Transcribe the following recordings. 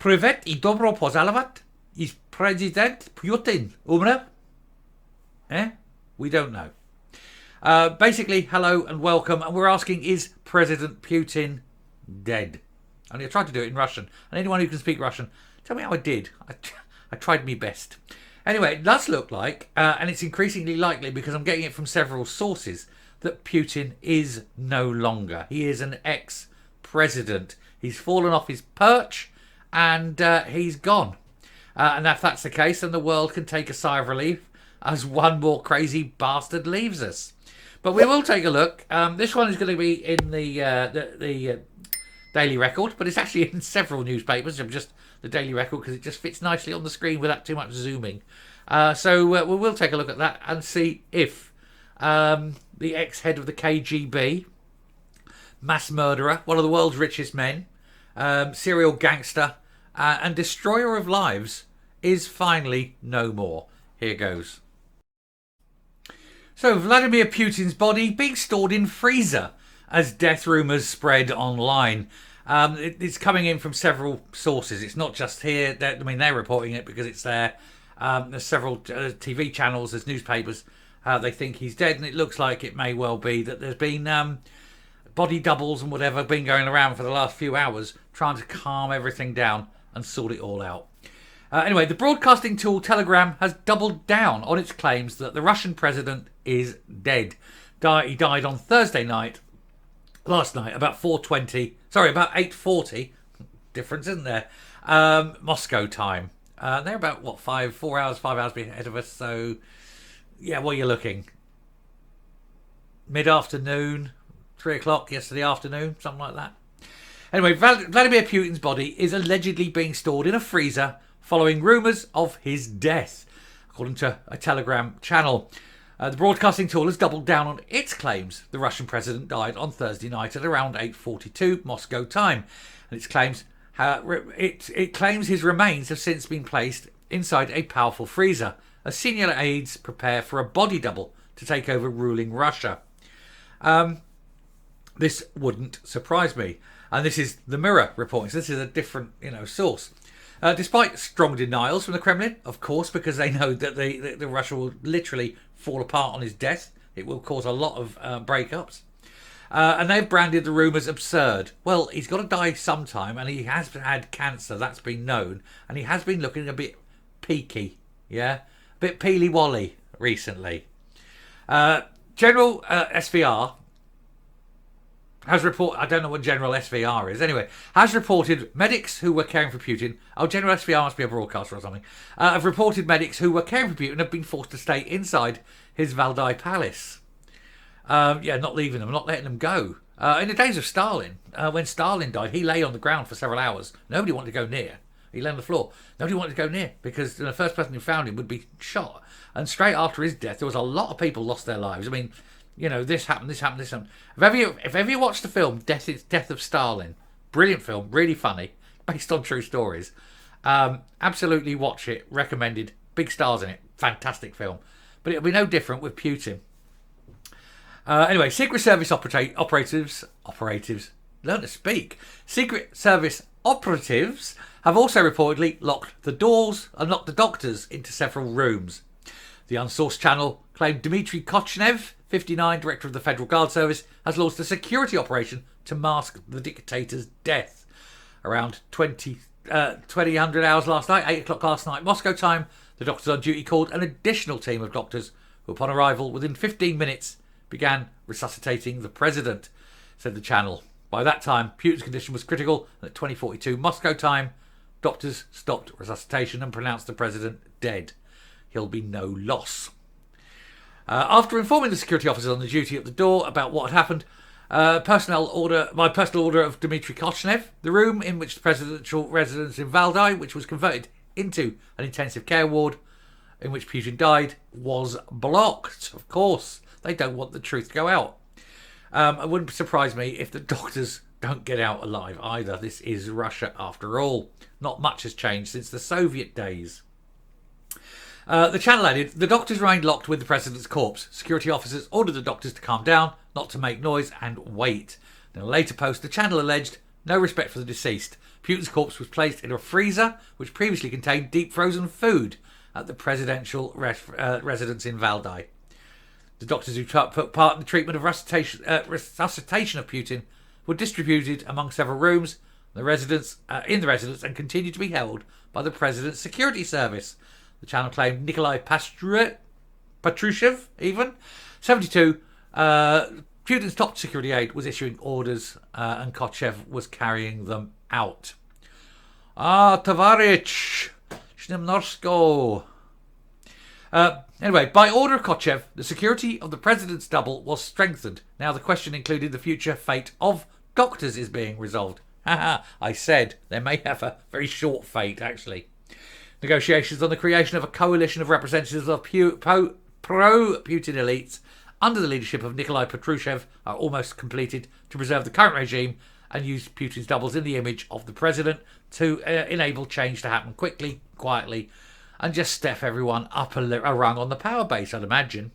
Privet I dobro pozalować is President Putin. Umre? We don't know. Basically, hello and welcome. And we're asking, is President Putin dead? And I tried to do it in Russian. And anyone who can speak Russian, tell me how I did. I tried my best. Anyway, it does look like, and it's increasingly likely because I'm getting it from several sources, that Putin is no longer. He is an ex-president. He's fallen off his perch and he's gone. And if that's the case, then the world can take a sigh of relief as one more crazy bastard leaves us. But we will take a look. This one is going to be in the Daily Record, but it's actually in several newspapers. Just the Daily Record because it just fits nicely on the screen without too much zooming. So we will take a look at that and see if the ex-head of the KGB, mass murderer, one of the world's richest men, serial gangster, and destroyer of lives, is finally no more. Here goes. So, Vladimir Putin's body being stored in freezer as death rumours spread online. It's coming in from several sources. It's not just here. They're reporting it because it's there. There's several TV channels, there's newspapers. They think he's dead, and it looks like it may well be that there's been body doubles and whatever been going around for the last few hours trying to calm everything down and sort it all out. Anyway, the broadcasting tool Telegram has doubled down on its claims that the Russian president is dead. He died on Thursday night, last night, about 8:40. Difference, isn't there? Moscow time. They're about, 5 hours ahead of us. So, yeah, what are you looking? Mid-afternoon, 3 o'clock yesterday afternoon, something like that. Anyway, Vladimir Putin's body is allegedly being stored in a freezer following rumours of his death, according to a Telegram channel. The broadcasting tool has doubled down on its claims. The Russian president died on Thursday night at around 8:42 Moscow time, and it claims his remains have since been placed inside a powerful freezer as senior aides prepare for a body double to take over ruling Russia. This wouldn't surprise me. And this is the Mirror reporting. So this is a different, source. Despite strong denials from the Kremlin, of course, because they know that the Russia will literally fall apart on his death. It will cause a lot of breakups. And they've branded the rumours absurd. Well, he's got to die sometime, and he has had cancer. That's been known. And he has been looking a bit peaky, a bit peely-wally recently. General SVR has reported, I don't know what General SVR is, anyway, has reported medics who were caring for Putin, General SVR must be a broadcaster or something, have reported medics who were caring for Putin have been forced to stay inside his Valdai palace. Not leaving them, not letting them go. In the days of Stalin, when Stalin died, he lay on the ground for several hours. Nobody wanted to go near. He lay on the floor. Nobody wanted to go near because the first person who found him would be shot. And straight after his death, there was a lot of people lost their lives. I mean, this happened. If ever you watched the film Death of Stalin, brilliant film, really funny, based on true stories. Absolutely watch it, recommended. Big stars in it, fantastic film. But it'll be no different with Putin. Anyway, Secret Service operatives, learn to speak. Secret Service operatives have also reportedly locked the doors and locked the doctors into several rooms. The unsourced channel claimed Dmitry Kochnev, 59, director of the Federal Guard Service, has launched a security operation to mask the dictator's death. Around 2000 hours last night, 8 o'clock last night, Moscow time, the doctors on duty called an additional team of doctors who, upon arrival, within 15 minutes, began resuscitating the president, said the channel. By that time, Putin's condition was critical, and at 20:42 Moscow time, doctors stopped resuscitation and pronounced the president dead. He'll be no loss. After informing the security officers on the duty at the door about what had happened, by personal order of Dmitry Kochnev, the room in which the presidential residence in Valdai, which was converted into an intensive care ward in which Putin died, was blocked. Of course, they don't want the truth to go out. It wouldn't surprise me if the doctors don't get out alive either. This is Russia after all. Not much has changed since the Soviet days. The channel added, the doctors remained locked with the president's corpse. Security officers ordered the doctors to calm down, not to make noise, and wait. In a later post, the channel alleged no respect for the deceased. Putin's corpse was placed in a freezer which previously contained deep frozen food at the presidential residence in Valdai. The doctors who took part in the treatment of resuscitation of Putin were distributed among several rooms in the residence and continued to be held by the president's security service. The channel claimed Nikolai Patrushev, 72, Putin's top security aide, was issuing orders and Kochev was carrying them out. Tovarich Shnemnorsko. Anyway, by order of Kochev, the security of the president's double was strengthened. Now the question included the future fate of doctors is being resolved. I said they may have a very short fate, actually. Negotiations on the creation of a coalition of representatives of pro-Putin elites under the leadership of Nikolai Patrushev are almost completed to preserve the current regime and use Putin's doubles in the image of the president to enable change to happen quickly, quietly, and just step everyone up a rung on the power base, I'd imagine.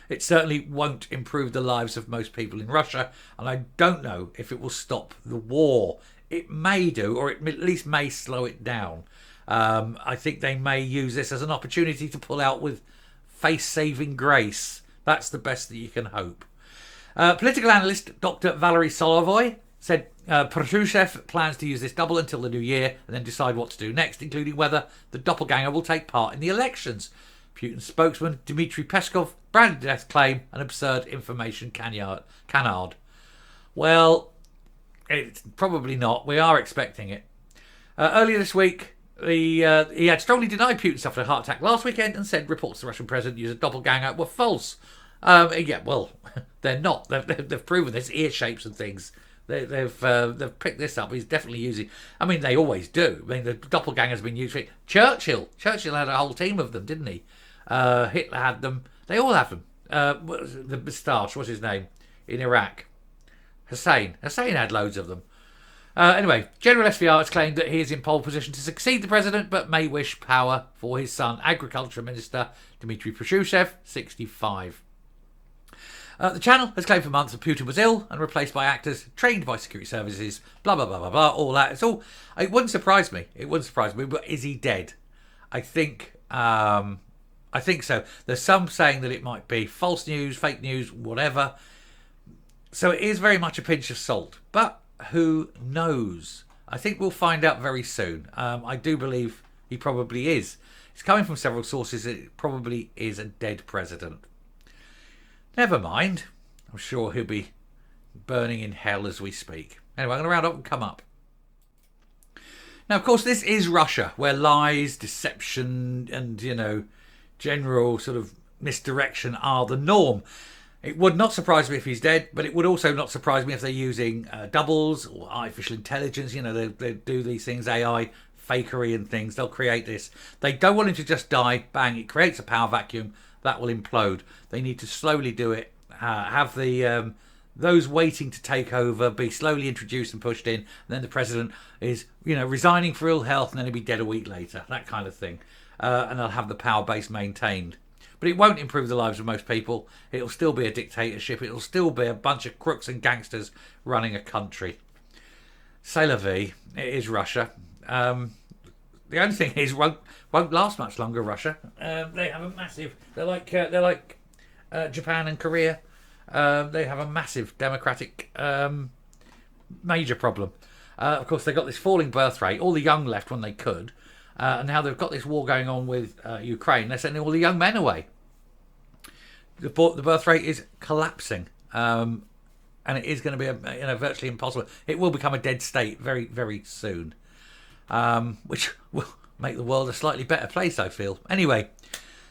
It certainly won't improve the lives of most people in Russia, and I don't know if it will stop the war. It may do, or it at least may slow it down. I think they may use this as an opportunity to pull out with face-saving grace. That's the best that you can hope. Political analyst Dr. Valery Solovoy said Patrushev plans to use this double until the new year and then decide what to do next, including whether the doppelganger will take part in the elections. Putin's spokesman Dmitry Peskov branded the claim an absurd information canard. Well, it's probably not. We are expecting it. Earlier this week, he had strongly denied Putin suffered a heart attack last weekend and said reports the Russian president used a doppelganger were false. Yeah, well, they're not. They've proven this, ear shapes and things. They've picked this up. He's definitely using. I mean, they always do. I mean, the doppelganger's been used for it. Churchill had a whole team of them, didn't he? Hitler had them. They all have them. The moustache, what's his name? In Iraq. Hussein had loads of them. Anyway, General SVR has claimed that he is in pole position to succeed the president, but may wish power for his son, Agriculture Minister Dmitry Patrushev, 65. The channel has claimed for months that Putin was ill and replaced by actors trained by security services, blah, blah, blah, blah, blah, all that. It wouldn't surprise me. But is he dead? I think so. There's some saying that it might be false news, fake news, whatever. So it is very much a pinch of salt. But who knows? I think we'll find out very soon. I do believe he probably is. It's coming from several sources that it probably is a dead president. Never mind. I'm sure he'll be burning in hell as we speak. Anyway, I'm going to round up and come up. Now, of course, this is Russia, where lies, deception, and, general sort of misdirection are the norm. It would not surprise me if he's dead, but it would also not surprise me if they're using doubles or artificial intelligence. They do these things, AI, fakery and things. They'll create this. They don't want him to just die. Bang, it creates a power vacuum. That will implode. They need to slowly do it. Have the those waiting to take over be slowly introduced and pushed in. And then the president is, resigning for ill health, and then he'll be dead a week later. That kind of thing. And they'll have the power base maintained. But it won't improve the lives of most people. It'll still be a dictatorship. It'll still be a bunch of crooks and gangsters running a country. C'est la vie. It is Russia. The only thing is, won't last much longer. Russia. They have a massive. They're like Japan and Korea. They have a massive democratic major problem. Of course, they got this falling birth rate. All the young left when they could, and now they've got this war going on with Ukraine. They're sending all the young men away. The birth rate is collapsing, and it is going to be virtually impossible. It will become a dead state very, very soon. Which will make the world a slightly better place, I feel. Anyway,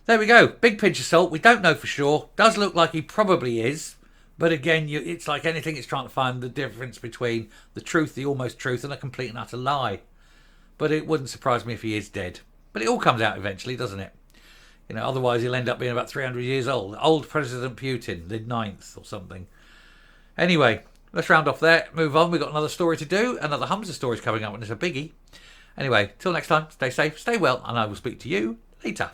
there we go. Big pinch of salt. We don't know for sure. Does look like he probably is. But again, it's like anything. It's trying to find the difference between the truth, the almost truth, and a complete and utter lie. But it wouldn't surprise me if he is dead. But it all comes out eventually, doesn't it? Otherwise he'll end up being about 300 years old. Old President Putin, the 9th or something. Anyway, let's round off there. Move on. We've got another story to do. Another Humza story coming up, and it's a biggie. Anyway, till next time, stay safe, stay well, and I will speak to you later.